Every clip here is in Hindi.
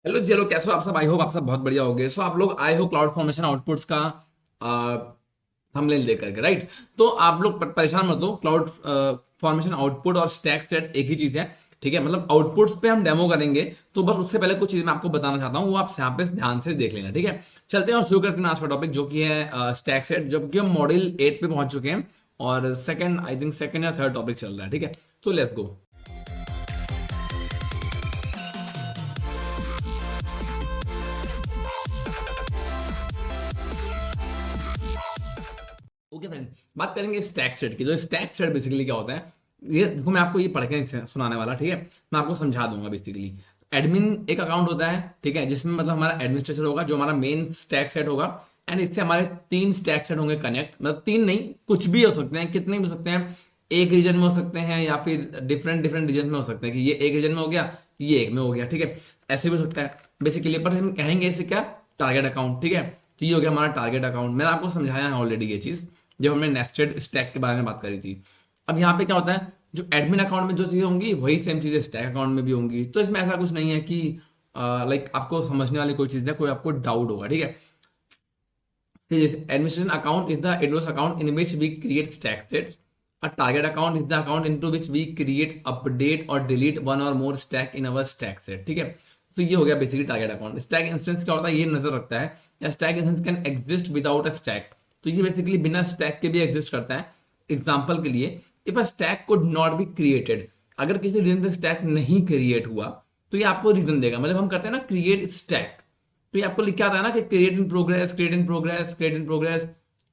हेलो जी, हेलो, कैसे हो आप सब? आई होप आप सब बहुत बढ़िया होगे। सो आप लोग आए हो क्लाउड फॉर्मेशन आउटपुट्स का थंबनेल देख करके, राइट? तो आप लोग परेशान मत हो। क्लाउड फॉर्मेशन आउटपुट और स्टैक सेट एक ही चीज है, ठीक है? मतलब आउटपुट्स पे हम डेमो करेंगे, तो बस उससे पहले कुछ चीज मैं आपको बताना चाहता हूँ, वो आप यहाँ पे ध्यान से देख लेना, ठीक है? चलते हैं और शुरू करते हैं आज का टॉपिक, जो कि है स्टैक सेट, जो कि हम मॉड्यूल 8 पे पहुंच चुके हैं और सेकंड, आई थिंक सेकंड या थर्ड टॉपिक चल रहा है, ठीक है? तो लेट्स गो। ओके फ्रेंड्स, बात करेंगे स्टैक थ्रेड की। तो स्टैक थ्रेड बेसिकली क्या होता है, ये देखो, मैं आपको ये पढ़ के नहीं सुनाने वाला, ठीक है? मैं आपको समझा दूंगा। बेसिकली एडमिन एक अकाउंट होता है, ठीक है, जिसमें मतलब हमारा एडमिनिस्ट्रेटर होगा, जो हमारा मेन स्टैक सेट होगा। एंड इससे हमारे तीन स्टैक सेट होंगे कनेक्ट, मतलब तीन नहीं, कुछ भी हो सकते हैं, कितने भी हो सकते हैं। एक रीजन में हो सकते हैं या फिर डिफरेंट डिफरेंट रीजन में हो सकते हैं, कि ये एक रीजन में हो गया, ये एक में हो गया, ठीक है? ऐसे भी हो सकता है बेसिकली। पर हम कहेंगे इसे क्या, टारगेट अकाउंट, ठीक है? तो ये हो गया हमारा टारगेट अकाउंट। मैंने आपको समझाया है ऑलरेडी ये चीज़, जब हमने नेस्टेड स्टैक के बारे में बात करी थी। अब यहाँ पे क्या होता है, जो एडमिन अकाउंट में जो चीज़ें होंगी वही सेम चीज़ें स्टैक अकाउंट में भी होंगी। तो इसमें ऐसा कुछ नहीं है कि लाइक आपको समझने वाली कोई चीज़ है, कोई आपको डाउट होगा, ठीक है? Administration account is the AWS account in which we create stack sets. A target account is the account into which we create, update और delete one or more stack in our stack set, ठीक है? तो ये हो गया basically target account. Stack instance क्या होता है, ये नजर रखता है, या stack instance can exist without a stack. तो ये बेसिकली बिना स्टैक के भी एग्जिस्ट करता है। एग्जाम्पल के लिए, if a stack could not be created, अगर किसी रीजन से स्टैक नहीं क्रिएट हुआ, तो ये आपको रीजन देगा। मतलब हम करते हैं ना क्रिएट स्टैक, तो ये आपको लिख के आता है ना कि create in progress, create in progress, create in progress.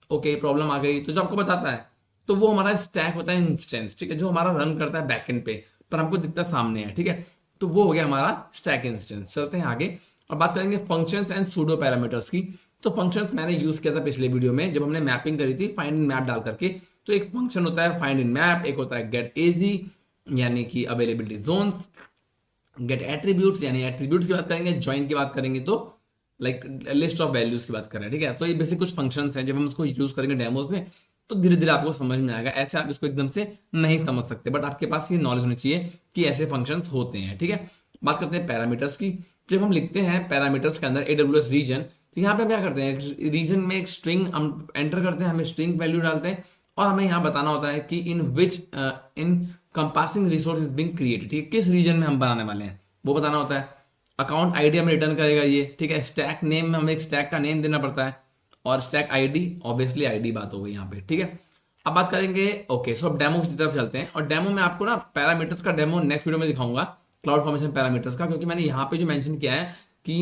Okay, problem आ गई, तो जो आपको बताता है, तो वो हमारा स्टैक होता है इंस्टेंस, ठीक है, जो हमारा रन करता है बैकएंड पे, पर हमको दिखता सामने है, ठीक है? तो वो हो गया हमारा स्टैक इंस्टेंस। चलते हैं आगे और बात करेंगे फंक्शंस एंड सूडो पैरामीटर्स की। तो फंक्शंस मैंने यूज किया था पिछले वीडियो में, जब हमने मैपिंग करी थी फाइंड इन मैप डाल करके। तो एक फंक्शन होता है फाइंड इन मैप, एक होता है गेट एजी, यानी कि अवेलेबिलिटी जोन्स, गेट एट्रीब्यूट्स यानी एट्रीब्यूट्स की बात करेंगे, ज्वाइन की बात करेंगे तो लाइक लिस्ट ऑफ वैल्यूज की बात कर रहे हैं, ठीक है? तो ये बेसिक कुछ फंक्शंस हैं, जब हम उसको यूज करेंगे डेमोज में, तो धीरे धीरे आपको समझ में आएगा। ऐसे आप इसको एकदम से नहीं समझ सकते, बट आपके पास ये नॉलेज होनी चाहिए कि ऐसे फंक्शंस होते हैं, ठीक है? बात करते हैं पैरामीटर्स की। जब हम लिखते हैं पैरामीटर्स के अंदर AWS रीजन, तो यहाँ पे हम क्या करते हैं, रीजन में एक स्ट्रिंग हम एंटर करते हैं, हमें स्ट्रिंग वैल्यू डालते हैं, और हमें यहाँ बताना होता है कि इन विच इन कंपासिंग रिसोर्स इज बिंग क्रिएटेड, ठीक है, किस रीजन में हम बनाने वाले हैं वो बताना होता है। अकाउंट आईडी हमें रिटर्न करेगा ये, ठीक है? स्टैक नेम में हमें एक स्टैक का नेम देना पड़ता है, और स्टैक आईडी, ऑब्वियसली आईडी बात हो गई यहाँ पे, ठीक है? अब बात करेंगे, ओके, सो अब डेमो की तरफ चलते हैं। और डेमो में आपको ना पैरामीटर्स का डेमो नेक्स्ट वीडियो में दिखाऊंगा, क्लाउड फॉर्मेशन पैरामीटर्स का, क्योंकि मैंने यहाँ पे जो मेंशन किया है कि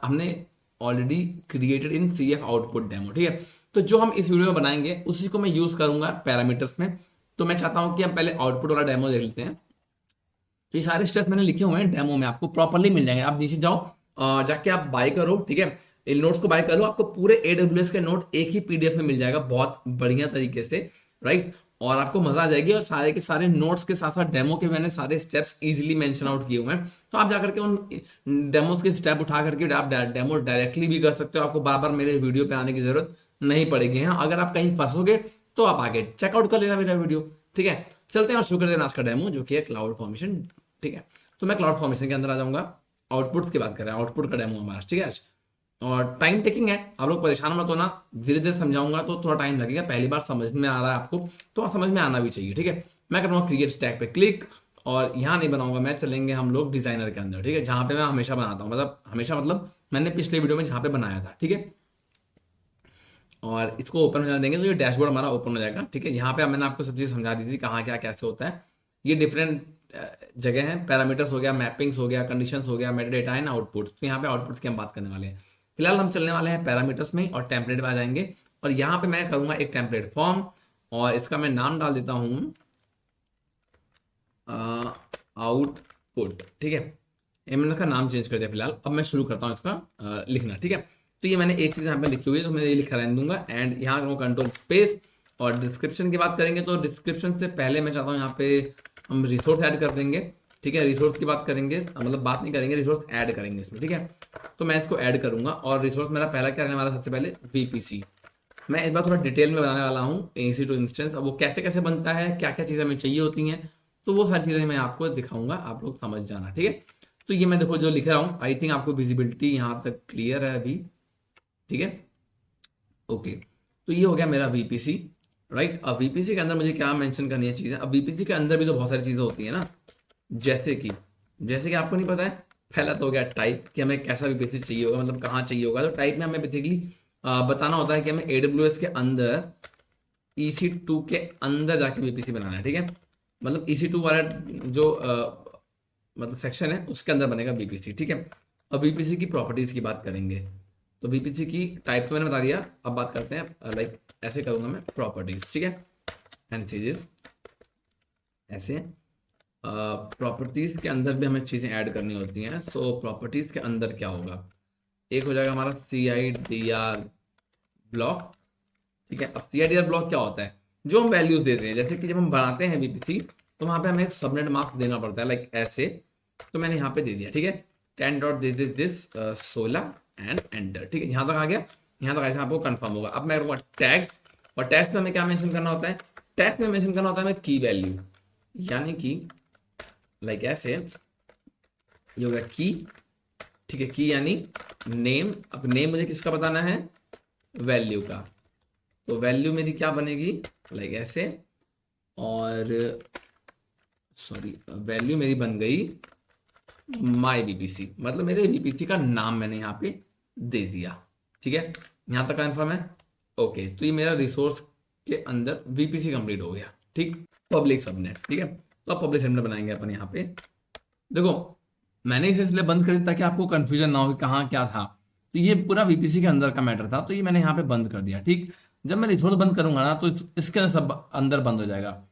हमने already created in CF output demo, ठीक है? तो जो हम इस वीडियो में बनाएंगे उसी को मैं यूज करूंगा पैरामीटर्स में। तो मैं चाहता हूँ कि हम पहले आउटपुट वाला डेमो देख लेते हैं। तो ये सारे स्टेप्स मैंने लिखे हुए हैं डेमो में, आपको प्रॉपरली मिल जाएंगे। आप नीचे जाओ, जाके आप बाय करो, ठीक है? इन नोट्स को बाय करो, आपको पूरे AWS के नोट एक ही PDF में मिल जाएगा, बहुत बढ़िया तरीके से, राइट? और आपको मजा आ जाएगी। और सारे के सारे नोट्स के साथ साथ डेमो के मैंने सारे स्टेप्स इजीली मेंशन आउट किए हुए हैं। तो आप जाकर के उन डेमोज के स्टेप उठा करके आप डेमो डायरेक्टली भी कर सकते हो। आपको बार बार मेरे वीडियो पे आने की जरूरत नहीं पड़ेगी। हाँ, अगर आप कहीं फंसोगे तो आप आगे चेकआउट कर लेना मेरा वीडियो, ठीक है? चलते हैं और शुरू कर देना आज का डेमो, जो कि है क्लाउड फॉर्मेशन, ठीक है? तो मैं क्लाउड फॉर्मेशन के अंदर आ जाऊंगा। आउटपुट की बात कर रहे हैं, आउटपुट का डेमो हमारा, ठीक है आज? और टाइम टेकिंग है, आप लोग परेशान मत होना, धीरे धीरे समझाऊंगा तो थोड़ा टाइम लगेगा। पहली बार समझ में आ रहा है आपको, तो समझ में आना भी चाहिए, ठीक है? मैं करूँगा क्रिएट स्टैक पे क्लिक, और यहाँ नहीं बनाऊंगा मैं, चलेंगे हम लोग डिजाइनर के अंदर, ठीक है, जहाँ पे मैं हमेशा बनाता हूँ, मतलब हमेशा मतलब मैंने पिछले वीडियो में जहाँ पे बनाया था, ठीक है? और इसको ओपन हो देंगे तो ये डैशबोर्ड हमारा ओपन हो जाएगा, ठीक है? यहाँ पे मैंने आपको सब चीज़ समझा दी थी कहाँ क्या कैसे होता है। ये डिफरेंट जगह हैं, पैरामीटर्स हो गया, मैपिंग्स हो गया, कंडीशंस हो गया, मेटा डेटा एंड आउटपुट्स। तो यहाँ पे आउटपुट्स की हम बात करने वाले हैं। फिलहाल हम चलने वाले हैं पैरामीटर्स में और टेम्पलेट में आ जाएंगे। और यहाँ पे मैं करूँगा एक टेम्पलेट फॉर्म, और इसका मैं नाम डाल देता हूँ आउटपुट, ठीक है? ये मैंने इसका नाम चेंज कर दिया फिलहाल। अब मैं शुरू करता हूँ इसका लिखना, ठीक है? तो ये मैंने एक चीज़ यहाँ पे लिखी हुई है, तो मैं ये लिखा रहने दूंगा। एंड यहाँ करूँगा कंट्रोल स्पेस। और डिस्क्रिप्शन की बात करेंगे तो डिस्क्रिप्शन से पहले मैं चाहता हूँ यहाँ पे हम रिसोर्स ऐड कर देंगे, ठीक है? रिसोर्स की बात करेंगे, मतलब बात नहीं करेंगे, रिसोर्स ऐड करेंगे इसमें, ठीक है? तो मैं इसको ऐड करूँगा। और रिसोर्स मेरा पहला क्या रहने वाला, सबसे पहले VPC। मैं इस बार थोड़ा डिटेल में बनाने वाला हूँ EC2 इंस्टेंस। अब वो कैसे कैसे बनता है, क्या क्या चीज़ें हमें चाहिए होती हैं, तो वो सारी चीज़ें मैं आपको दिखाऊंगा, आप लोग समझ जाना, ठीक है? तो ये मैं देखो जो लिख रहा हूँ, आई थिंक आपको विजिबिलिटी यहाँ तक क्लियर है अभी, ठीक है, ओके। तो ये हो गया मेरा वीपीसी, राइट। अब वीपीसी के अंदर मुझे क्या मेंशन करनी है चीज़ें, अब वीपीसी के अंदर भी तो बहुत सारी चीज़ें होती है ना, जैसे कि आपको नहीं पता है, पहला तो हो गया टाइप, कि हमें कैसा वीपीसी चाहिए होगा, मतलब कहाँ चाहिए होगा। तो टाइप में हमें बेसिकली बताना होता है कि हमें AWS के अंदर EC2 के अंदर जाके वीपीसी बनाना है, ठीक है। मतलब EC2 वाला जो मतलब सेक्शन है उसके अंदर बनेगा वीपीसी, ठीक है। अब वीपीसी की प्रॉपर्टीज की बात करेंगे। तो वीपीसी की टाइप तो मैंने बता दिया, अब बात करते हैं लाइक ऐसे करूंगा मैं प्रॉपर्टीज, ठीक है, एंड चीजेस ऐसे। प्रॉपर्टीज के अंदर भी हमें चीजें ऐड करनी होती हैं। सो प्रॉपर्टीज के अंदर क्या होगा, एक हो जाएगा हमारा CIDR ब्लॉक, ठीक है। अब CIDR ब्लॉक क्या होता है, जो हम वैल्यूज देते हैं, जैसे कि जब हम बनाते हैं वीपीसी तो वहां पे हमें एक सबनेट मार्क्स देना पड़ता है, लाइक ऐसे। तो मैंने यहाँ पे दे दिया, ठीक है, 10 dot they this 16 and enter, ठीक है। यहाँ तक आ गया, यहाँ तक ऐसे आपको कंफर्म होगा। अब मैं करूँगा टैग्स, और टैग्स में हमें क्या मेंशन करना होता है, टैग्स में मेंशन करना होता है हमें की वैल्यू, यानी कि लाइक ऐसे, ये हो गया की, ठीक है, की यानी नेम। अब नेम मुझे किसका बताना है, वैल्यू का। तो वैल्यू मेरी क्या बनेगी, लाइक ऐसे, और सॉरी वैल्यू मेरी बन गई माई वीपीसी, मतलब मेरे वीपीसी का नाम मैंने यहाँ पे दे दिया, ठीक है। यहाँ तक कंफर्म है, ओके। तो ये मेरा रिसोर्स के अंदर वीपीसी कंप्लीट हो गया, ठीक। पब्लिक सबनेट, ठीक है। तो अब पब्लिक सबनेट बनाएंगे अपन यहाँ पे। देखो मैंने इसे इसलिए बंद कर दिया ताकि आपको कंफ्यूजन ना हो कि कहाँ क्या था। तो ये पूरा वीपीसी के अंदर का मैटर था, तो ये मैंने यहाँ पे बंद कर दिया, ठीक। जब मैं रिसोर्स बंद करूंगा ना तो इसके अंदर सब अंदर बंद हो जाएगा,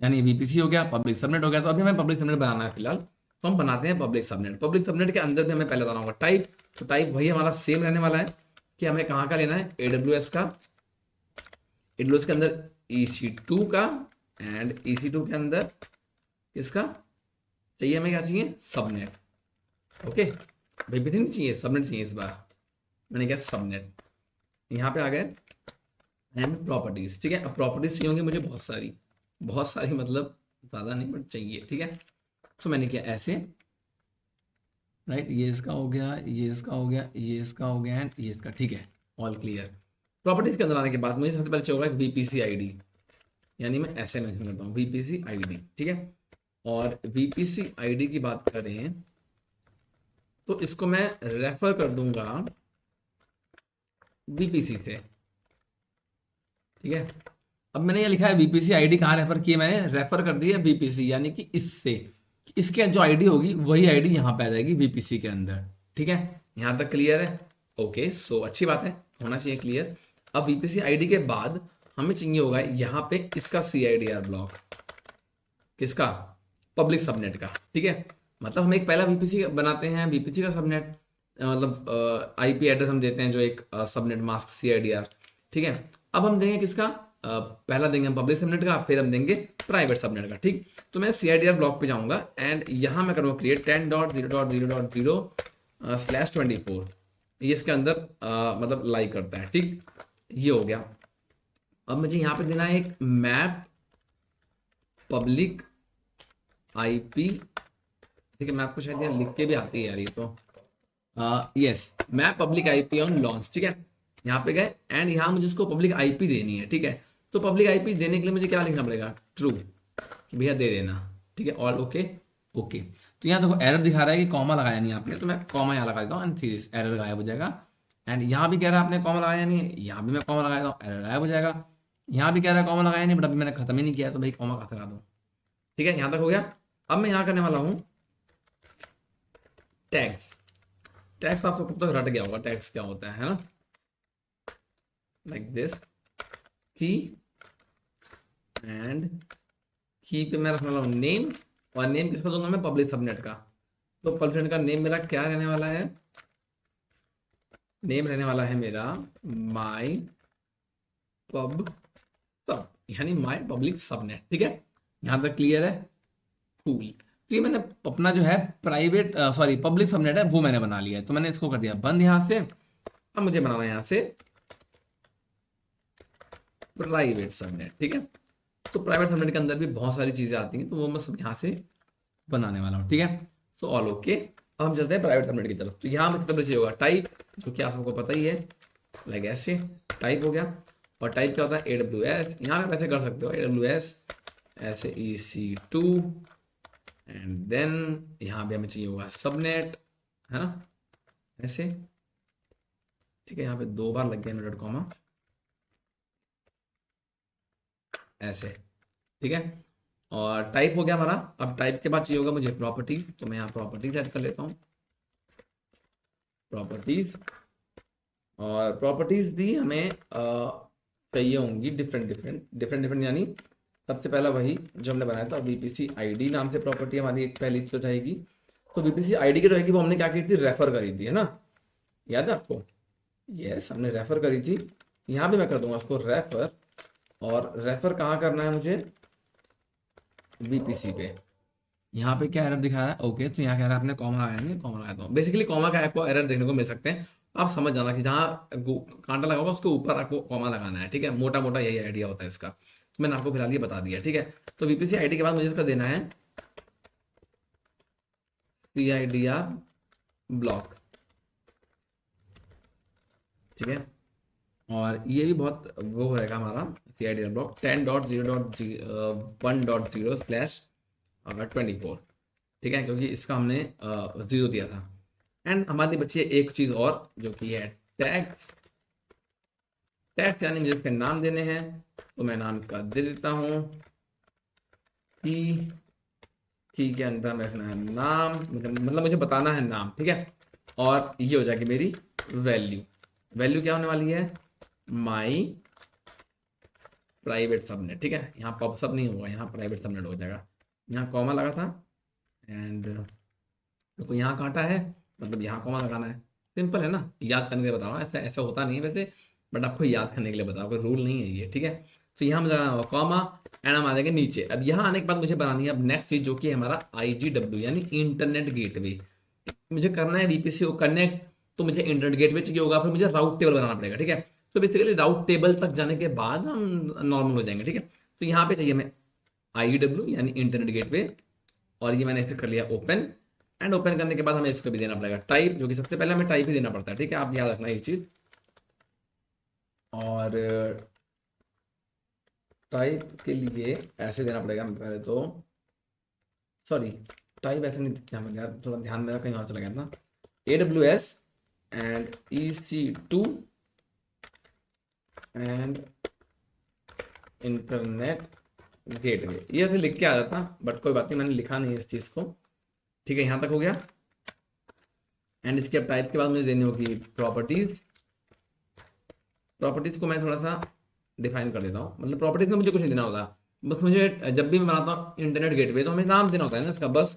यानी वीपीसी हो गया, पब्लिक सबनेट हो गया। तो अभी हमें पब्लिक सबनेट बनाना है फिलहाल, तो हम बनाते हैं पब्लिक सबनेट। पब्लिक सबनेट के अंदर भी हमें पहले बताना होगा टाइप। तो टाइप वही हमारा सेम रहने वाला है कि हमें कहाँ का लेना है, AWS का, AWS के अंदर EC2 का, एंड EC2 के अंदर इसका चाहिए हमें, क्या चाहिए, सबनेट, ओके। वीपीसी नहीं चाहिए, सबनेट चाहिए इस बार, मैंने क्या सबनेट यहाँ पे आ गए, एंड प्रॉपर्टीज, ठीक है। अब प्रॉपर्टीज चाहिए होंगी मुझे बहुत सारी मतलब ज़्यादा नहीं बट चाहिए, ठीक है। सो मैंने किया ऐसे, राइट, ये इसका हो गया, ये इसका हो गया, ये इसका हो गया, एंड ये इसका, ठीक है, ऑल क्लियर। प्रॉपर्टीज के अंदर आने के बाद मुझे सबसे पहले चाहिए होगा वीपीसी आईडी, यानी मैं ऐसे मेंशन करता हूँ वीपीसी आईडी, ठीक है। और वीपीसी आईडी की बात करें तो इसको मैं रेफर कर दूंगा वीपीसी से, ठीक है। अब मैंने ये लिखा है वीपीसी आईडी, कहाँ रेफर की है, मैंने रेफर कर दी है वीपीसी, यानी कि इससे, इसके जो आईडी होगी वही आईडी यहाँ पे आ जाएगी वीपीसी के अंदर, ठीक है। यहाँ तक क्लियर है, ओके। सो अच्छी बात है, होना चाहिए क्लियर। अब वीपीसी आईडी के बाद हमें चाहिए होगा यहाँ पे इसका CIDR ब्लॉक, किसका, पब्लिक सबनेट का, ठीक है। मतलब हम एक पहला वीपीसी बनाते हैं, वीपीसी का सबनेट, मतलब IP एड्रेस हम देते हैं जो एक सबनेट मास्क CIDR, ठीक है। अब हम देंगे किसका, पहला देंगे हम पब्लिक सबनेट का, फिर हम देंगे प्राइवेट सबनेट का, ठीक। तो मैं CIDR ब्लॉक पे जाऊंगा एंड यहाँ मैं करूँगा क्रिएट 10.0.0.0/24, ये इसके अंदर मतलब लाई करता है, ठीक। ये हो गया। अब मुझे यहाँ पे देना है एक मैप पब्लिक IP, ठीक है। मैं आपको शायद यहाँ लिख के भी आती है यार ये तो, yes, map public IP on launch, ठीक है। यहाँ पे गए एंड यहाँ मुझे इसको पब्लिक IP देनी है, ठीक है। तो पब्लिक IP देने के लिए मुझे क्या लिखना पड़ेगा, ट्रू, कि भैया दे देना, ठीक है, ऑल ओके, ओके। तो यहाँ देखो एरर दिखा रहा है कि कॉमा लगाया नहीं आपने, तो मैं कॉमा यहाँ लगा देता हूँ एंड फिर एरर गायब हो जाएगा। एंड यहाँ भी कह रहा है आपने कॉमा लगाया नहीं है, यहाँ भी मैं कॉमा लगा देता हूँ, एरर गायब हो जाएगा। यहाँ भी कह रहा है कॉमा लगाया नहीं, बट अभी मैंने खत्म ही नहीं किया, तो भाई कॉमा कहाँ से लगा दूँ, ठीक है। यहाँ तक हो गया। अब मैं यहाँ करने वाला हूँ टैग्स। टैग्स आपको कब तक रट गया होगा टैग्स क्या होता है ना, लाइक दिस, की एंड की पे मैं रखने वाला हूँ नेम, और नेम किसका दूंगा मैं, पब्लिक सबनेट का। तो पब्लिक सबनेट का नेम मेरा क्या रहने वाला है, नेम रहने वाला है मेरा माई पब सब, यानी माई पब्लिक सबनेट, ठीक है। यहाँ तक क्लियर है, कूल। तो ये मैंने अपना जो है प्राइवेट सॉरी पब्लिक सबनेट है वो मैंने बना लिया है, तो मैंने इसको कर दिया बंद यहाँ से। अब मुझे बनाना है यहाँ से प्राइवेट सबनेट, ठीक है। तो प्राइवेट सबनेट के अंदर भी बहुत सारी चीजें आती हैं, तो वो मैं सब यहाँ से बनाने वाला हूँ, ठीक है। So all okay. अब हम चलते हैं प्राइवेट सबनेट की तरफ। तो यहाँ पे सबसे पहले चाहिए होगा टाइप, जो कि आप सबको पता ही है, लाइक ऐसे टाइप हो गया। और टाइप क्या होता है, AWS। यहाँ पे ऐसे कर सकते हो AWS ऐसे EC2, एंड देन यहाँ पे हमें चाहिए होगा सबनेट, है ना, ऐसे। ठीक है, यहाँ पे 2 बार लग गया डॉट कॉमा, ऐसे। ठीक है, और टाइप हो गया हमारा। अब टाइप के बाद चाहिए होगा मुझे प्रॉपर्टीज, तो मैं यहाँ प्रॉपर्टीज ऐड कर लेता हूँ, प्रॉपर्टीज। और प्रॉपर्टीज भी हमें चाहिए होंगी डिफरेंट डिफरेंट डिफरेंट डिफरेंट, यानी सबसे पहला वही जो हमने बनाया था VPC ID नाम से प्रॉपर्टी हमारी एक पहली तो रहेगी। तो VPC ID की रहेगी, वो हमने क्या की थी, रेफर करी थी, है ना, याद है आपको? यस, हमने रेफर करी थी। यहाँ भी मैं कर दूंगा उसको रेफर, और रेफर कहाँ करना है मुझे, VPC पे। यहाँ पे क्या एरर दिखा है, ओके, तो यहाँ कह रहा है आपने कॉमा लगाया नहीं, कॉमा लगाया। तो बेसिकली कॉमा का आपको एरर देखने को मिल सकते हैं। आप समझ जाना कि जहाँ कांटा लगा होगा उसके ऊपर आपको कॉमा लगाना है। ठीक है, मोटा मोटा यही आइडिया होता है इसका। तो मैंने आपको फिलहाल ये बता दिया। ठीक है, तो VPC ID के बाद मुझे इसका देना है CIDR ब्लॉक। ठीक है, और ये भी बहुत वो रहेगा हमारा CIDR ब्लॉक 10.0.1.0/24। ठीक है, क्योंकि इसका हमने 0 दिया था। एंड हमारी बची है एक चीज़ और, जो कि है टैग्स। टैग्स यानी मुझे इसके नाम देने हैं, तो मैं नाम इसका दे देता हूँ की के अंदर में रखना है नाम, मतलब मुझे बताना है नाम। ठीक है, और ये हो जाएगी मेरी वैल्यू। वैल्यू क्या होने वाली है, माई प्राइवेट सबनेट। ठीक है, यहाँ पब सब नहीं होगा, यहाँ प्राइवेट सबनेट हो जाएगा। यहाँ कॉमा लगा था, एंड तो यहाँ कांटा है, मतलब यहाँ कॉमा लगाना है। सिंपल है ना, याद करने के लिए बता रहा हूँ, ऐसा ऐसा होता नहीं है वैसे, बट आपको याद करने के लिए बता रहा हूँ, कोई रूल नहीं है ये। ठीक है, तो यहाँ मुझे लगाना होगा कॉमा, एंड हम आ जाएंगे नीचे। अब यहाँ आने के बाद मुझे बनानी है अब नेक्स्ट चीज, जो कि है हमारा IGW यानी इंटरनेट गेटवे। मुझे करना है VPC को कनेक्ट, तो मुझे इंटरनेट गेटवे चाहिए होगा, फिर मुझे राउट टेबल बनाना पड़ेगा। ठीक है, तो बेसिकली राउट टेबल तक जाने के बाद हम नॉर्मल हो जाएंगे। ठीक है, तो यहाँ पे चाहिए हमें IGW यानी इंटरनेट गेटवे, और ये मैंने इसे कर लिया ओपन। एंड ओपन करने के बाद हमें इसको भी देना पड़ेगा टाइप, जो कि सबसे पहले हमें टाइप ही देना पड़ता है। ठीक है, आप याद रखना ये चीज़। और टाइप के लिए ऐसे देना पड़ेगा हमें पहले तो, सॉरी, टाइप ऐसे नहीं दिखता हमें यार, थोड़ा ध्यान मेरा कहीं और चला गया था। AWS and EC2 and internet gateway, ये ऐसे लिख के आ जाता, बट कोई बात नहीं, मैंने लिखा नहीं है इस चीज़ को। ठीक है, यहाँ तक हो गया। एंड इसके अब टाइप्स के बाद मुझे देनी होगी प्रॉपर्टीज। प्रॉपर्टीज को मैं थोड़ा सा डिफाइन कर देता हूँ, मतलब प्रॉपर्टीज में मुझे कुछ नहीं देना होता, बस मुझे जब भी मैं बनाता हूँ इंटरनेट गेटवे, तो हमें नाम देना होता है ना इसका, बस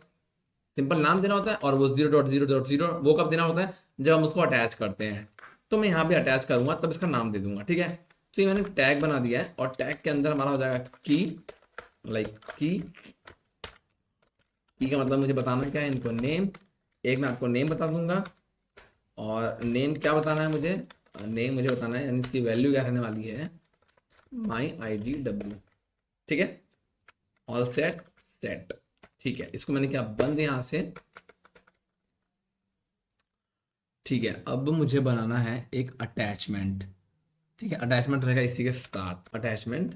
सिंपल नाम देना होता है। और वो 0.0.0 वो कब देना होता है, जब हम उसको अटैच करते हैं। तो मैं यहाँ पे अटैच करूँगा तब इसका नाम दे दूंगा। ठीक है, तो ये मैंने टैग बना दिया है, और टैग के अंदर हमारा हो जाएगा की, लाइक की का मतलब मुझे बताना क्या है इनको, नेम। एक मैं आपको नेम बता दूंगा, और नेम क्या बताना है मुझे, नेम मुझे बताना है, यानी इसकी वैल्यू क्या रहने वाली है, माई IGW। ठीक है, ऑल सेट सेट। ठीक है, इसको मैंने क्या बंद यहाँ से। ठीक है, अब मुझे बनाना है एक अटैचमेंट। ठीक है, अटैचमेंट रहेगा इसी के साथ, अटैचमेंट,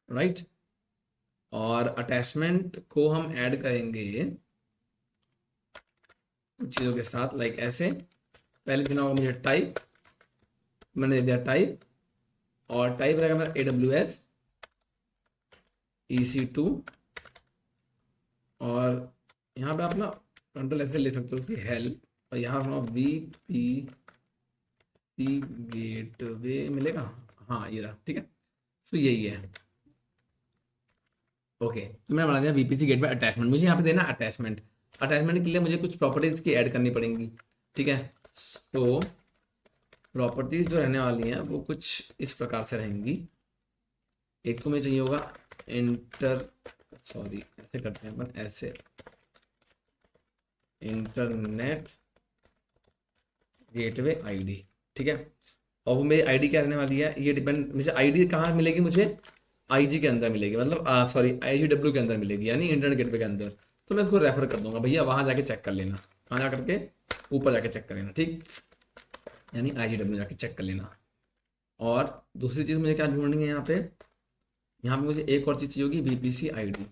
राइट। और अटैचमेंट को हम ऐड करेंगे कुछ चीज़ों के साथ, लाइक ऐसे। पहले देना होगा मुझे टाइप, मैंने दे दिया टाइप, और टाइप रहेगा मेरा AWS EC2, और यहाँ पे आप ना कंट्रोल ऐसे ले सकते हो उसकी हेल्प, और यहाँ VPC गेटवे मिलेगा, हाँ ये रहा। ठीक है, तो यही है। ओके, तो मैंने बना दिया VPC गेटवे अटैचमेंट। मुझे यहाँ पे देना अटैचमेंट। अटैचमेंट के लिए मुझे कुछ प्रॉपर्टीज की ऐड करनी पड़ेंगी। ठीक है, तो प्रॉपर्टीज जो रहने वाली हैं वो कुछ इस प्रकार से रहेंगी। एक तो मुझे चाहिए होगा सॉरी ऐसे करते हैं अपन, ऐसे इंटरनेट गेटवे ID। ठीक है, और वो मेरी ID क्या रहने वाली है, ये डिपेंड, मुझे ID कहाँ मिलेगी, मुझे IG के अंदर मिलेगी, मतलब सॉरी IGW के अंदर मिलेगी, यानी इंटरनेट गेटवे के अंदर। तो मैं इसको रेफर कर दूंगा, भैया वहाँ जाके चेक कर लेना। कहाँ जा करके, ऊपर जाके चेक कर लेना, ठीक, यानी IGW जाके चेक कर लेना। और दूसरी चीज़ मुझे क्या ढूंढनी है यहाँ पे मुझे एक और चीज़ चाहिए होगी, VPC ID,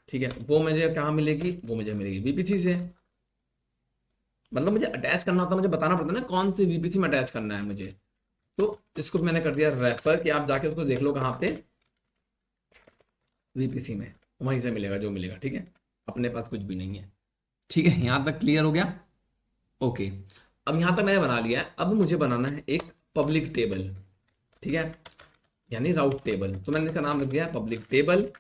ठीक है, वो मुझे कहाँ मिलेगी, वो मुझे मिलेगी VPC से। मतलब मुझे अटैच करना होता है, मुझे बताना पड़ता है ना कौन सी VPC में अटैच करना है मुझे। तो इसको मैंने कर दिया रेफर कि आप जाके उसको देख लो कहाँ पे, VPC में, वहीं से मिलेगा जो मिलेगा, ठीक है, अपने पास कुछ भी नहीं है। ठीक है, यहाँ तक क्लियर हो गया। ओके, अब यहाँ तक मैंने बना लिया है, अब मुझे बनाना है एक पब्लिक टेबल, ठीक है, यानी राउट टेबल। तो मैंने इसका नाम लिख दिया पब्लिक टेबल।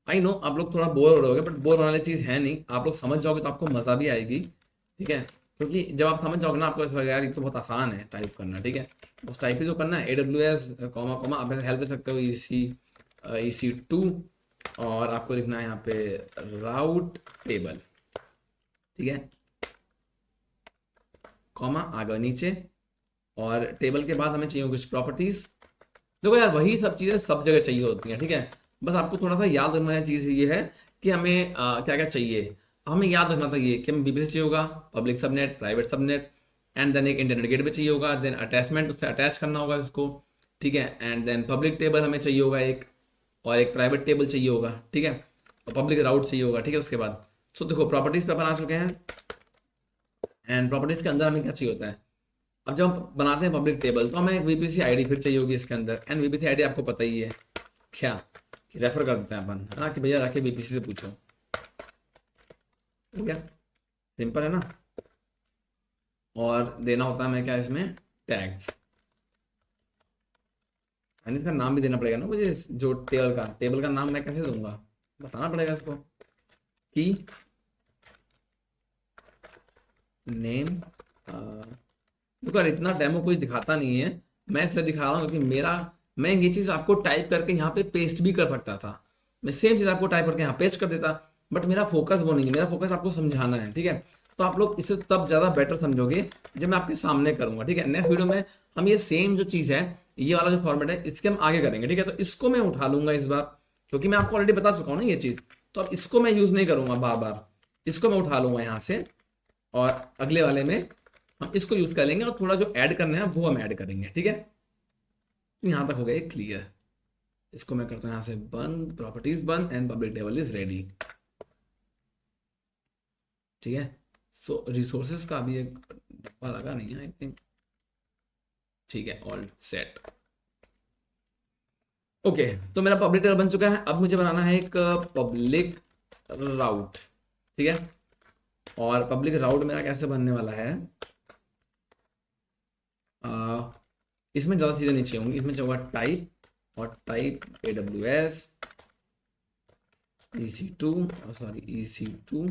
आई नो आप लोग थोड़ा बोर हो रहे होगे, बट बोर होने वाली चीज़ है नहीं, आप लोग समझ जाओगे तो आपको मज़ा भी आएगी, ठीक है, क्योंकि जब आप समझ जाओगे ना आपको ऐसा लगेगा यार ये तो बहुत आसान है टाइप करना, ठीक है। बस टाइप ही जो करना है, AWS कॉमा कॉमा, आप हेल्प ले सकते हो EC2, और आपको लिखना है यहाँ पे राउट टेबल, ठीक है, कॉमा आगे नीचे, और टेबल के बाद हमें चाहिए कुछ प्रॉपर्टीज। देखो यार वही सब चीज़ें सब जगह चाहिए होती हैं, ठीक है, बस आपको थोड़ा सा याद रखना है, चीज़ ये है कि हमें क्या क्या चाहिए। हमें याद रखना था ये कि हमें VPC चाहिए होगा, public subnet, private subnet, and then एक इंटरनेट गेटवे चाहिए होगा, देन अटैचमेंट, उससे अटैच करना होगा इसको, ठीक है, एंड देन पब्लिक टेबल हमें चाहिए होगा एक, और एक प्राइवेट टेबल चाहिए होगा, ठीक है, और पब्लिक राउट चाहिए होगा, ठीक है। उसके बाद सो देखो प्रॉपर्टीज पे अपन आ चुके हैं, एंड प्रॉपर्टीज के अंदर हमें क्या चाहिए होता है, अब जब हम बनाते हैं पब्लिक टेबल तो हमें एक VPC ID फिर चाहिए होगी इसके अंदर, एंड VPC ID आपको पता ही है क्या, कि रेफर कर देते हैं अपन, है ना, कि भैया जाके VPC से पूछो, ठीक है, सिंपल है ना। और देना होता है हमें क्या इसमें, टैग्स, एंड इसका नाम भी देना पड़ेगा ना मुझे, जो टेबल का नाम मैं कैसे दूंगा, बताना पड़ेगा इसको कि नेम। देखो यार इतना डेमो कोई दिखाता नहीं है, मैं इसलिए दिखा रहा हूँ क्योंकि मैं ये चीज़ आपको टाइप करके यहाँ पे पेस्ट भी कर सकता था, मैं सेम चीज़ आपको टाइप करके यहाँ पेस्ट कर देता, बट मेरा फोकस वो नहीं है, मेरा फोकस आपको समझाना है, ठीक है। तो आप लोग इसे तब ज़्यादा बेटर समझोगे जब मैं आपके सामने करूँगा, ठीक है। नेक्स्ट वीडियो में हम ये सेम जो चीज़ है, ये वाला जो फॉर्मेट है, इसके हम आगे करेंगे, ठीक है। तो इसको मैं उठा लूंगा इस बार, क्योंकि मैं आपको ऑलरेडी बता चुका हूँ ना ये चीज़, तो अब इसको मैं यूज़ नहीं करूँगा बार बार, इसको मैं उठा लूंगा यहाँ से, और अगले वाले में हम इसको यूज कर लेंगे, और थोड़ा जो ऐड करना है वो हम ऐड करेंगे, ठीक है। तो यहाँ तक हो गया क्लियर। इसको मैं करता हूँ यहाँ से बंद, प्रॉपर्टीज बंद, and public table is ready, ठीक है। सो रिसोर्सेज का अभी एक डब्बा लगा नहीं है आई थिंक, ठीक है, ऑल सेट। ओके, तो मेरा पब्लिक टेबल बन चुका है, अब मुझे बनाना है एक पब्लिक राउट, ठीक है। और पब्लिक राउट मेरा कैसे बनने वाला है, इसमें ज़्यादा चीज़ें नहीं चाहिए होंगी, इसमें चाहिए होगा टाइप, और type AWS EC2, sorry EC2,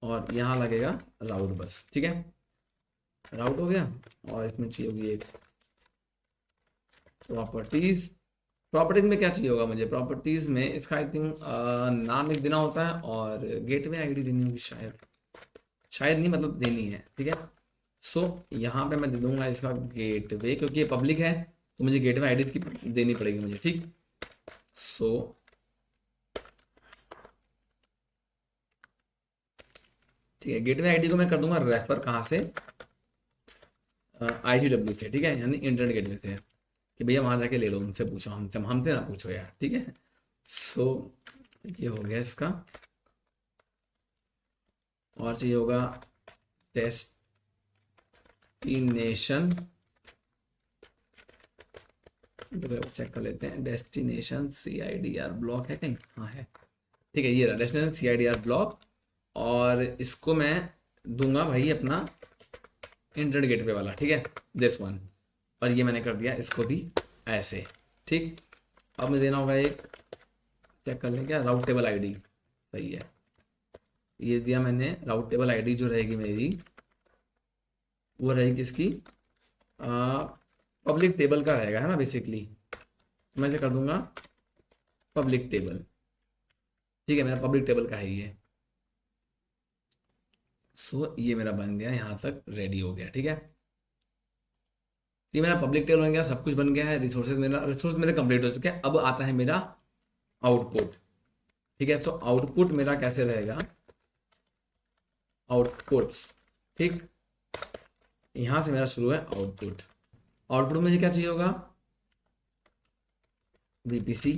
और यहाँ लगेगा राउट बस, ठीक है, राउट हो गया। और इसमें चाहिए होगी एक प्रॉपर्टीज, प्रॉपर्टीज में क्या चाहिए होगा मुझे, प्रॉपर्टीज में इसका आई थिंक नाम एक देना होता है, और गेटवे ID देनी होगी शायद, शायद नहीं मतलब देनी है, ठीक है। सो यहाँ पे मैं दे दूंगा इसका गेटवे, क्योंकि ये पब्लिक है तो मुझे गेटवे ID इसकी देनी पड़ेगी मुझे, ठीक। सो ठीक है, गेटवे ID को मैं कर दूंगा रेफर कहाँ से, IGW से, ठीक है, यानी इंटरनेट गेटवे से, कि भैया वहाँ जाके ले लो, उनसे पूछो, हमसे हमसे ना पूछो यार, ठीक है। सो ये हो गया इसका, और चाहिए होगा डेस्टिनेशन, चेक कर लेते हैं, डेस्टिनेशन CIDR ब्लॉक है कहीं, हाँ है, ठीक है, ये रहा डेस्टिनेशन CIDR ब्लॉक। और इसको मैं दूंगा भाई अपना इंटरनेट गेटवे वाला, ठीक है, दिस वन, और ये मैंने कर दिया इसको भी ऐसे, ठीक। अब मुझे देना होगा एक, चेक कर लें क्या, राउट टेबल ID, सही है, ये दिया मैंने, राउट टेबल ID जो रहेगी मेरी, वो रहेगी किसकी, पब्लिक टेबल का रहेगा, है ना बेसिकली, मैं इसे कर दूंगा पब्लिक टेबल, ठीक है, मेरा पब्लिक टेबल का है ये। सो ये मेरा बन गया, यहाँ तक रेडी हो गया, ठीक है। ये मेरा पब्लिक टेबल बन गया, सब कुछ बन गया है, रिसोर्स मेरे कंप्लीट हो चुके हैं। अब आता है मेरा आउटपुट, ठीक है। तो आउटपुट मेरा कैसे रहेगा, आउटपुट्स, ठीक, यहां से मेरा शुरू है आउटपुट। आउटपुट में मुझे क्या चाहिए होगा, वीपीसी।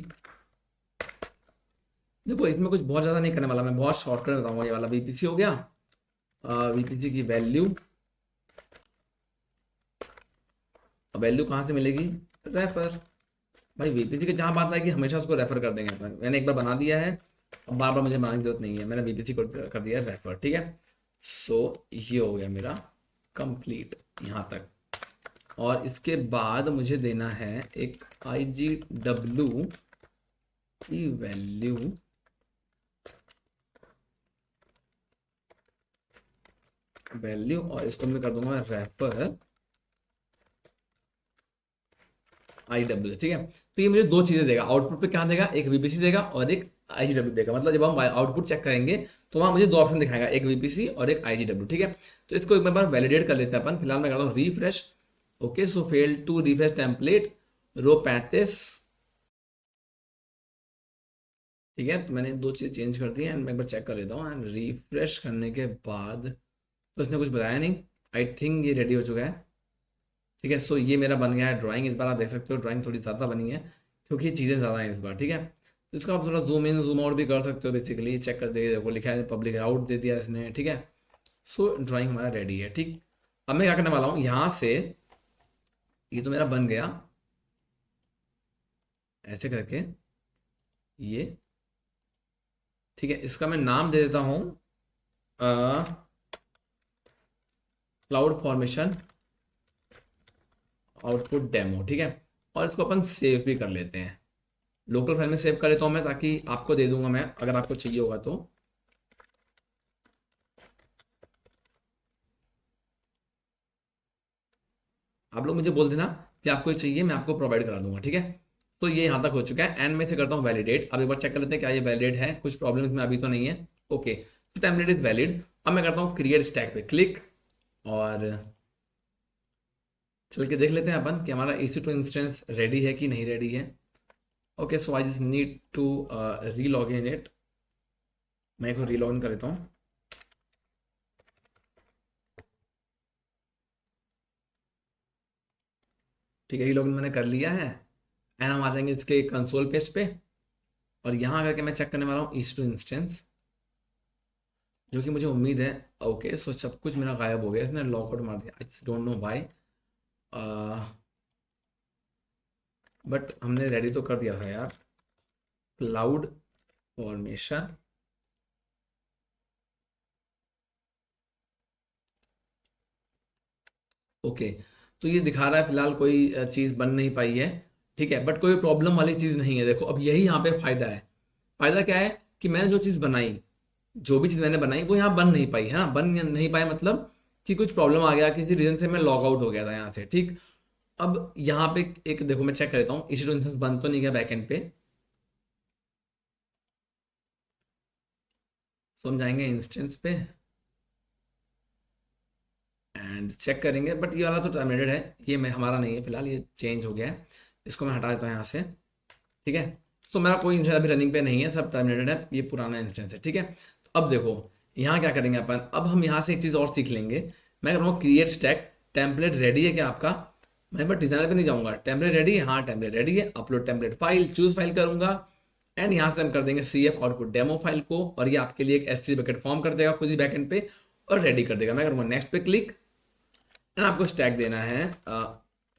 देखो इसमें कुछ बहुत ज़्यादा नहीं करने वाला, मैं बहुत शॉर्टकट बताऊंगा। ये वाला वीपीसी हो गया, वीपीसी की वैल्यू, वैल्यू कहाँ से मिलेगी, रेफर। भाई वीपीसी की जहाँ बात आएगी हमेशा उसको रेफर कर देंगे अपन। मैंने एक बार बना दिया है, अब बार बार मुझे बनाने की जरूरत नहीं है, मैंने वीपीसी को कर दिया है रेफर, ठीक है। सो ये हो गया मेरा कंप्लीट यहाँ तक। और इसके बाद मुझे देना है एक आई जी डब्ल्यू की वैल्यू, और इसको मैं कर दूंगा रेफर आई डब्ल्यू, ठीक है। तो ये मुझे दो चीजें देगा, आउटपुट पे क्या देगा, एक वीपीसी देगा और एक आईजीडब्ल्यू देगा। मतलब जब हम आउटपुट चेक करेंगे तो वहां मुझे दो ऑप्शन दिखाएगा, एक वीपीसी और एक आईजीडब्ल्यू, ठीक है। तो इसको एक बार वैलिडेट कर लेते हैं अपन। फिलहाल मैं करता हूँ refresh. Okay, so fail to refresh template, row 35, ठीक है। तो मैंने दो चीज़ चेंज कर दी है एंड मैं एक बार चेक कर लेता हूँ। एंड रिफ्रेश करने के बाद तो इसने कुछ बताया नहीं, आई थिंक ये रेडी हो चुका है, ठीक है। सो ये मेरा बन गया है ड्राइंग। इस बार आप देख सकते हो ड्राइंग थोड़ी ज़्यादा बनी है क्योंकि चीज़ें ज़्यादा हैं इस बार, ठीक है। तो इसको आप थोड़ा जूम इन जूम आउट भी कर सकते हो, बेसिकली चेक कर देखिए, देखो लिखा है पब्लिक आउट दे दिया इसने, ठीक है। सो ड्राइंग हमारा रेडी है, ठीक। अब मैं क्या करने वाला हूँ, यहाँ से ये तो मेरा बन गया ऐसे करके ये, ठीक है। इसका मैं नाम दे देता हूँ क्लाउड फॉर्मेशन आउटपुट डेमो, ठीक है। और इसको अपन सेव भी कर लेते हैं, लोकल फाइल में सेव कर लेता हूँ मैं, ताकि आपको दे दूंगा मैं अगर आपको चाहिए होगा तो। आप लोग मुझे बोल देना कि आपको ये चाहिए, मैं आपको प्रोवाइड करा दूंगा, ठीक है। तो ये यहाँ तक हो चुका है एंड में से करता हूँ वैलिडेट। अब एक बार चेक कर लेते हैं क्या ये वैलिडेट है, कुछ प्रॉब्लम इसमें अभी तो नहीं है। ओके, तो टेम्पलेट इज वैलिड। अब मैं करता हूँ क्रिएट स्टैक पे क्लिक और चल के देख लेते हैं अपन कि हमारा EC2 इंस्टेंस रेडी है कि नहीं रेडी है। Okay, so I just need to relog in it. मैं एक रीलॉग इन कर लेता हूँ। ठीक है, रीलॉग इन मैंने कर लिया है एंड हम आ जाएंगे इसके कंसोल पेज पे और यहाँ करके मैं चेक करने वाला हूँ EC2 इंस्टेंस, जो कि मुझे उम्मीद है। ओके, सो सब कुछ मेरा गायब हो गया, इसने लॉकआउट मार दिया, I just don't know why, but हमने रेडी तो कर दिया था यार। Cloud formation, okay. तो ये दिखा रहा है फिलहाल कोई चीज़ बन नहीं पाई है, ठीक है। बट कोई प्रॉब्लम वाली चीज़ नहीं है। देखो अब यही यहाँ पे फ़ायदा है। फ़ायदा क्या है कि मैंने जो चीज़ बनाई, जो भी चीज़ मैंने बनाई वो यहाँ बन नहीं पाई है ना, बन नहीं पाई मतलब कि कुछ प्रॉब्लम आ गया, किसी रीज़न से मैं लॉग आउट हो गया था यहाँ से, ठीक। अब यहाँ पे एक देखो मैं चेक कर लेता हूँ, EC2 इंस्टेंस बंद तो नहीं गया बैकएंड पे। तो हम जाएंगे इंस्टेंस पे एंड चेक करेंगे, बट ये वाला तो टर्मिनेटेड है, ये मैं हमारा नहीं है फिलहाल, ये चेंज हो गया है। इसको मैं हटा देता हूँ यहाँ से, ठीक है। सो मेरा कोई इंस्टेंस अभी रनिंग पे नहीं है, सब टर्मिनेटेड है, ये पुराना इंस्टेंस है, ठीक है। तो अब देखो यहाँ क्या करेंगे अपन, अब हम यहाँ से एक चीज़ और सीख लेंगे। मैं करूँगा क्रिएट स्टैक, टेम्पलेट रेडी है क्या आपका। मैं बट डिजाइनर पे नहीं जाऊँगा, टेम्पलेट रेडी है, हाँ टेम्पलेट रेडी है। Upload template file, choose file करूँगा एंड यहाँ से हम कर देंगे CF आउटपुट डेमो फाइल को, और ये आपके लिए एक S3 बकेट फॉर्म कर देगा खुद ही बैकएंड पे और रेडी कर देगा। मैं करूँगा नेक्स्ट पे क्लिक एंड आपको स्टैक देना है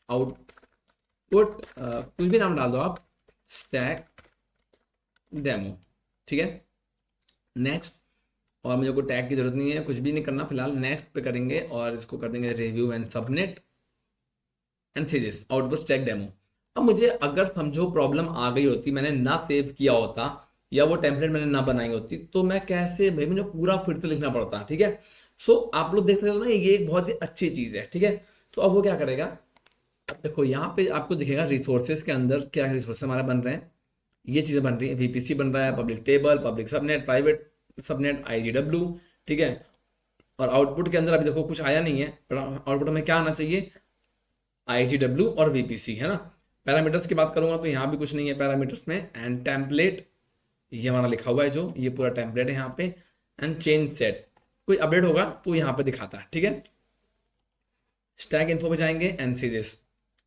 आउटपुट, कुछ भी नाम डाल दो आप, स्टैक डेमो, ठीक है। नेक्स्ट, और मुझे कोई टैग की जरूरत नहीं है, कुछ भी नहीं करना फिलहाल, नेक्स्ट पे करेंगे और इसको कर देंगे review and submit and see this output stack demo. अब मुझे अगर समझो प्रॉब्लम आ गई होती, मैंने ना सेव किया होता या वो टेम्पलेट मैंने ना बनाई होती, तो मैं कैसे भाई, मुझे पूरा फिर से लिखना पड़ता, ठीक है। सो आप लोग देख सकते हो ना, ये एक बहुत ही अच्छी चीज़ है, ठीक है। तो अब वो क्या करेगा, अब देखो यहाँ पे आपको दिखेगा रिसोर्सेज के अंदर क्या रिसोर्सेज हमारे बन रहे हैं, ये चीज़ें बन रही है, VPC बन रहा है, public table, public subnet, private subnet, IGW, ठीक है। और आउटपुट के अंदर अभी देखो कुछ आया नहीं है, पर आउटपुट में क्या आना चाहिए, IGW और VPC, है ना। पैरामीटर्स की बात करूंगा तो यहाँ भी कुछ नहीं है पैरामीटर्स में, एंड टेम्पलेट ये हमारा लिखा हुआ है जो ये पूरा टेम्पलेट है यहाँ पे। एंड चेंज सेट, कोई अपडेट होगा तो यहाँ पे दिखाता है, ठीक है। स्टैक इन्फो पे जाएंगे एंड सी दिस,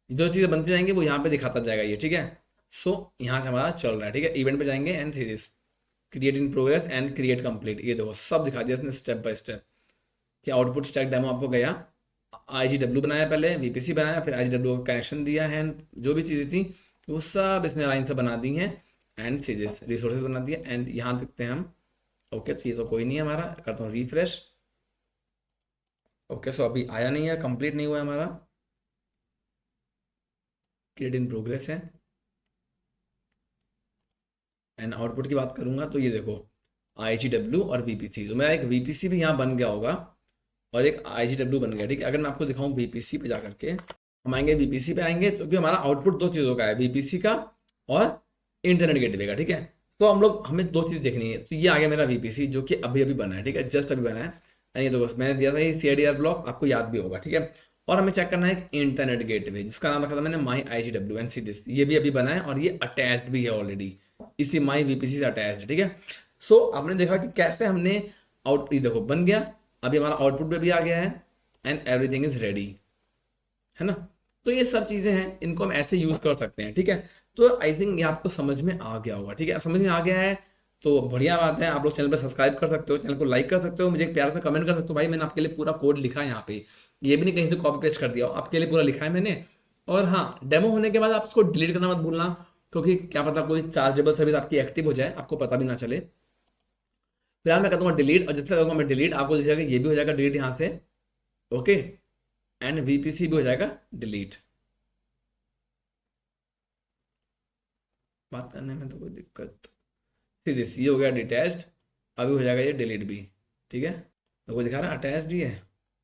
जो चीज़ें बनती जाएंगी वो यहाँ पे दिखाता जाएगा ये, ठीक है। सो यहाँ से हमारा चल रहा है, ठीक है। इवेंट पे जाएंगे and see this, create in progress and create complete, ये देखो सब दिखा दिया इसने स्टेप बाय स्टेप कि आउटपुट स्टैक डेमो आपको गया, IGW बनाया पहले, VPC बनाया, फिर IGW का कनेक्शन दिया है, जो भी चीज़ें थी वो सब इसने लाइन से बना दी हैं एंड चीजेस रिसोर्सेज बना दिए। एंड यहाँ देखते हैं हम, ओके तो ये तो कोई नहीं है हमारा, करता हूँ रिफ्रेश। ओके सो अभी आया नहीं है, कंप्लीट नहीं हुआ है हमारा, क्रिएट इन प्रोग्रेस है। एंड आउटपुट की बात करूंगा तो ये देखो IGW और VPC, तो मेरा एक VPC भी यहाँ बन गया होगा और एक IGW बन गया, ठीक है। अगर मैं आपको दिखाऊं VPC पे जा करके, हम आएंगे VPC पे आएंगे तो क्योंकि हमारा आउटपुट दो चीज़ों का है, VPC का और इंटरनेट गेटवे का, ठीक है। तो हम लोग हमें दो चीज़ देखनी है, तो ये आ गया मेरा VPC जो कि अभी अभी बना है, ठीक है, जस्ट अभी बना है। एंड ये देखो मैंने दिया था ये CIDR ब्लॉक, आपको याद भी होगा, ठीक है। और हमें चेक करना है एक इंटरनेट गेटवे जिसका नाम रखा था मैंने माई IGW एंड सी दिस, ये भी अभी बना है और ये अटैच्ड भी है ऑलरेडी इसी माई VPC से अटैच्ड है, ठीक है। सो आपने देखा कि कैसे हमने आउट, ये देखो बन गया, अभी हमारा आउटपुट पे भी आ गया है एंड एवरीथिंग इज रेडी, है ना। तो ये सब चीज़ें हैं, इनको हम ऐसे यूज़ कर सकते हैं, ठीक है। तो आई थिंक ये आपको समझ में आ गया होगा, ठीक है। समझ में आ गया है तो बढ़िया बात है, आप लोग चैनल पर सब्सक्राइब कर सकते हो, चैनल को लाइक कर सकते हो, मुझे एक प्यार से कमेंट कर सकते हो, भाई मैंने आपके लिए पूरा कोड लिखा है यहाँ पे, ये भी नहीं कहीं से कॉपी पेस्ट कर दिया, आपके लिए पूरा लिखा है मैंने। और हाँ, डेमो होने के बाद आप उसको डिलीट करना मत भूलना, क्योंकि क्या पता कोई चार्जेबल सर्विस आपकी एक्टिव हो जाए, आपको पता भी ना चले। फिलहाल मैं करूँगा डिलीट, और जितना करूँगा मैं डिलीट, आपको दिख जाएगा ये भी हो जाएगा डिलीट यहाँ से, ओके। एंड VPC भी हो जाएगा डिलीट, बात करने में तो कोई दिक्कत, सीधे ये हो गया डिटैच्ड, अभी हो जाएगा ये डिलीट भी, ठीक है। तो कोई दिखा रहा है अटैच्ड ही है,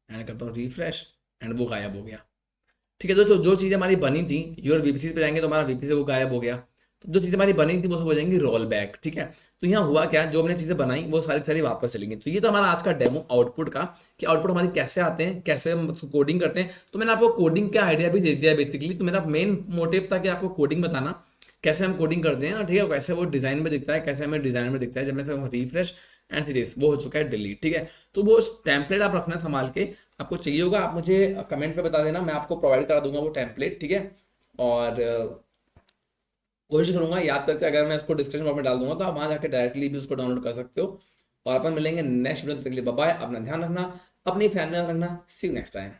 एंड करता हूँ रिफ्रेश एंड वो गायब हो गया, ठीक है। तो जो चीज़ें हमारी बनी थी योर VPC पे जाएंगे तो हमारा VPC वो गायब हो गया, तो जो चीज़ें हमारी बनी थी वो सब हो जाएंगी रोल बैक, ठीक है। तो यहाँ हुआ क्या, जो हमने चीज़ें बनाई वो सारी सारी वापस चलेंगी। तो ये तो हमारा आज का डेमो आउटपुट का, कि आउटपुट हमारी कैसे आते हैं, कैसे हम कोडिंग करते हैं। तो मैंने आपको कोडिंग का आइडिया भी दे दिया बेसिकली, तो मेरा मेन मोटिव था कि आपको कोडिंग बताना, कैसे हम कोडिंग करते हैं, ठीक है, कैसे वो डिज़ाइन में दिखता है, कैसे हमें डिज़ाइन में दिखता है। जब मैं रिफ्रेश एंड सीरीज वो हो चुका है डिलीट, ठीक है। तो वो टेम्पलेट आप रखना संभाल के, आपको चाहिए होगा आप मुझे कमेंट पे बता देना, मैं आपको प्रोवाइड करा दूंगा वो टेम्पलेट, ठीक है। और कोशिश करूंगा याद करके, अगर मैं इसको डिस्क्रिप्शन बॉक्स में डाल दूंगा तो आप वहां जाकर डायरेक्टली भी उसको डाउनलोड कर सकते हो। और अपन मिलेंगे नेक्स्ट वीडियो, तक के लिए बाय बाय, अपना ध्यान रखना, अपनी फैमिली में रखना, सी यू नेक्स्ट टाइम।